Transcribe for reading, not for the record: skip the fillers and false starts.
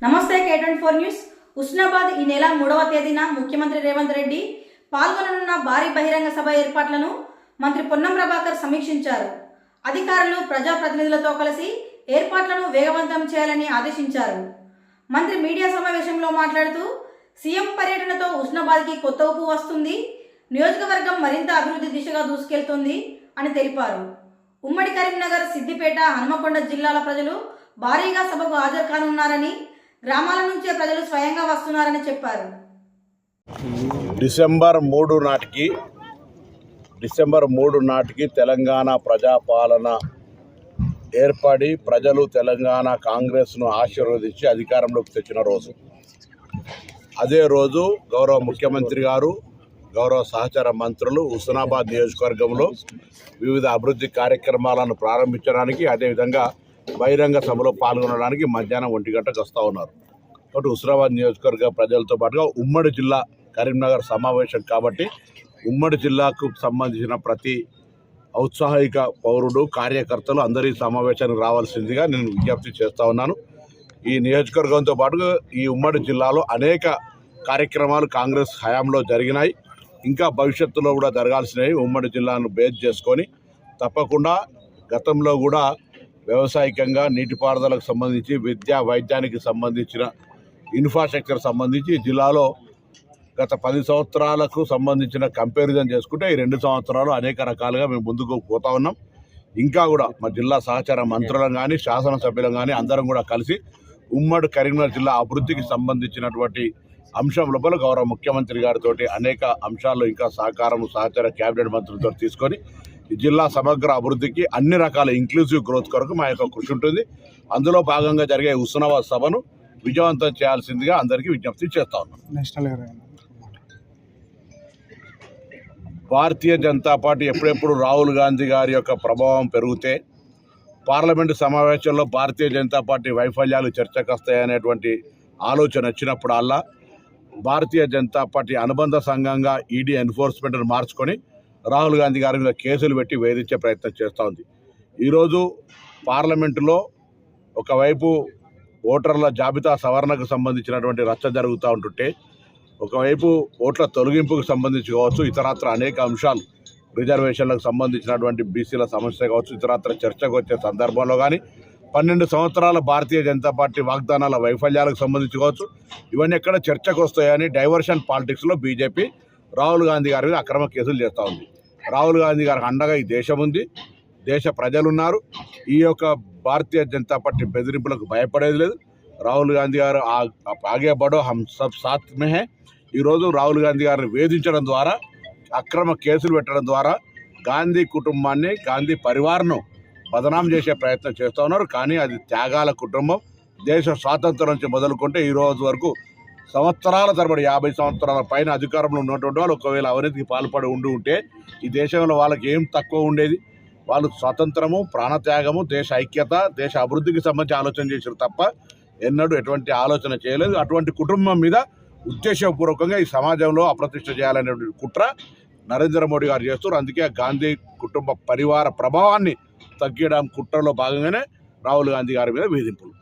నమస్తే K24 news. Husnabad ఈ నెల 3వ తేదీన ముఖ్యమంత్రి రేవంత్ రెడ్డి పాల్గొననున్న భారీ బహిరంగ సభ ఏర్పాట్లను మంత్రి పొన్నం ప్రభాకర్ సమీక్షించారు. అధికారులు ప్రజాప్రతినిధులతో కలిసి ఏర్పాట్లను వేగవంతం చేయాలని ఆదేశించారు. మంత్రి మీడియా సమావేశంలో మాట్లాడుతూ సీఎం పర్యటనతో హుస్నాబాద్కి కొత్త ఊపు వస్తుంది, నియోజకవర్గం మరింత అభివృద్ధి దిశగా దూసుకెళ్తుంది అని తెలిపారు. ఉమ్మడి కరీంనగర్, సిద్దిపేట, హనుమకొండ జిల్లాల ప్రజలు భారీగా సభకు హాజరు కానున్నారని, గ్రామాల నుంచే ప్రజలు స్వయంగా వస్తున్నారని చెప్పారు. డిసెంబర్ 3 నాటికి తెలంగాణ ప్రజాపాలన ఏర్పడి ప్రజలు తెలంగాణ కాంగ్రెస్ను ఆశీర్వదించి అధికారంలోకి తెచ్చిన రోజు. అదే రోజు గౌరవ ముఖ్యమంత్రి గారు, గౌరవ సహచర మంత్రులు హుస్నాబాద్ నియోజకవర్గంలో వివిధ అభివృద్ధి కార్యక్రమాలను ప్రారంభించడానికి, అదేవిధంగా బహిరంగ సభలో పాల్గొనడానికి మధ్యాహ్నం 1 గంటకు వస్తూ ఉన్నారు. కాబట్టి హుస్నాబాద్ నియోజకవర్గ ప్రజలతో పాటుగా ఉమ్మడి జిల్లా కరీంనగర్ సమావేశం కాబట్టి ఉమ్మడి జిల్లాకు సంబంధించిన ప్రతి ఔత్సాహిక పౌరుడు, కార్యకర్తలు అందరి సమావేశానికి రావాల్సిందిగా నేను విజ్ఞప్తి చేస్తూ ఉన్నాను. ఈ నియోజకవర్గంతో పాటుగా ఈ ఉమ్మడి జిల్లాలో అనేక కార్యక్రమాలు కాంగ్రెస్ హయాంలో జరిగినాయి, ఇంకా భవిష్యత్తులో కూడా జరగాల్సినవి. ఉమ్మడి జిల్లాను బేస్ చేసుకొని తప్పకుండా గతంలో కూడా వ్యవసాయకంగా, నీటిపారుదలకు సంబంధించి, విద్యా వైద్యానికి సంబంధించిన ఇన్ఫ్రాస్ట్రక్చర్ సంబంధించి జిల్లాలో గత 10 సంవత్సరాలకు సంబంధించిన కంపారిజన్ చేసుకుంటే ఈ 2 సంవత్సరాలు అనేక రకాలుగా మేము ముందుకు పోతా ఉన్నాం. ఇంకా కూడా మా జిల్లా సహచార మంత్రులను కానీ, శాసనసభ్యులను కానీ అందరం కూడా కలిసి ఉమ్మడి కరీంనగర్ జిల్లా అభివృద్ధికి సంబంధించినటువంటి అంశం లోపల గౌరవ ముఖ్యమంత్రి గారితో అనేక అంశాల్లో ఇంకా సహచార క్యాబినెట్ మంత్రులతో తీసుకొని ఈ జిల్లా సమగ్ర అభివృద్ధికి అన్ని రకాల ఇంక్లూజివ్ గ్రోత్ కొరకు మా యొక్క కృషి ఉంటుంది. అందులో భాగంగా జరిగే హుస్నాబాద్ సభను విజయవంతం చేయాల్సిందిగా అందరికీ విజ్ఞప్తి చేస్తా ఉన్నాం. భారతీయ జనతా పార్టీ ఎప్పుడెప్పుడు రాహుల్ గాంధీ గారి యొక్క ప్రభావం పెరిగితే పార్లమెంటు సమావేశంలో భారతీయ జనతా పార్టీ వైఫల్యాలు చర్చకు వస్తాయనేటువంటి ఆలోచన వచ్చినప్పుడల్లా భారతీయ జనతా పార్టీ అనుబంధ సంఘంగా ఈడీ ఎన్ఫోర్స్మెంట్ను మార్చుకొని రాహుల్ గాంధీ గారి మీద కేసులు పెట్టి వేధించే ప్రయత్నం చేస్తూ ఉంది. ఈరోజు పార్లమెంటులో ఒకవైపు ఓటర్ల జాబితా సవరణకు సంబంధించినటువంటి రచ్చ జరుగుతూ ఉంటుంటే, ఒకవైపు ఓట్ల తొలగింపుకు సంబంధించి కావచ్చు, ఇతరత్ర అనేక అంశాలు, రిజర్వేషన్లకు సంబంధించినటువంటి బీసీల సమస్య కావచ్చు, ఇతరత్ర చర్చకు వచ్చే సందర్భంలో కానీ 12 సంవత్సరాల భారతీయ జనతా పార్టీ వాగ్దానాల వైఫల్యాలకు సంబంధించి కావచ్చు, ఇవన్నీ ఎక్కడ చర్చకు వస్తాయని డైవర్షన్ పాలిటిక్స్లో బీజేపీ రాహుల్ గాంధీ గారి మీద అక్రమ కేసులు చేస్తూ ఉంది. రాహుల్ గాంధీ గారికి అండగా ఈ దేశం ఉంది, దేశ ప్రజలున్నారు. ఈ యొక్క భారతీయ జనతా పార్టీ బెదిరింపులకు భయపడేది లేదు. రాహుల్ గాంధీ గారు ఆగే బడో హమ్ సబ్ సాత్ మే హై. ఈరోజు రాహుల్ గాంధీ గారిని వేధించడం ద్వారా, అక్రమ కేసులు పెట్టడం ద్వారా గాంధీ కుటుంబాన్ని, గాంధీ పరివార్ను బదనాం చేసే ప్రయత్నం చేస్తూ ఉన్నారు. కానీ అది త్యాగాల కుటుంబం. దేశ స్వాతంత్రం నుంచి మొదలుకుంటే ఈ రోజు వరకు సంవత్సరాల తరబడి 50 సంవత్సరాల పైన అధికారంలో ఉన్నటువంటి వాళ్ళు ఒకవేళ అవినీతికి పాల్పడి ఉంటే ఈ దేశంలో వాళ్ళకి ఏం తక్కువ ఉండేది? వాళ్ళు స్వాతంత్రము, ప్రాణత్యాగము, దేశ ఐక్యత, దేశ అభివృద్ధికి సంబంధించి ఆలోచన చేశారు తప్ప ఎన్నడూ ఎటువంటి ఆలోచన చేయలేదు. అటువంటి కుటుంబం మీద ఉద్దేశపూర్వకంగా ఈ సమాజంలో అప్రతిష్ట చేయాలనేటువంటి కుట్ర నరేంద్ర మోడీ గారు చేస్తారు. అందుకే గాంధీ కుటుంబ పరివార ప్రభావాన్ని తగ్గించడం కుట్రలో భాగంగానే రాహుల్ గాంధీ గారి మీద వేధింపులు.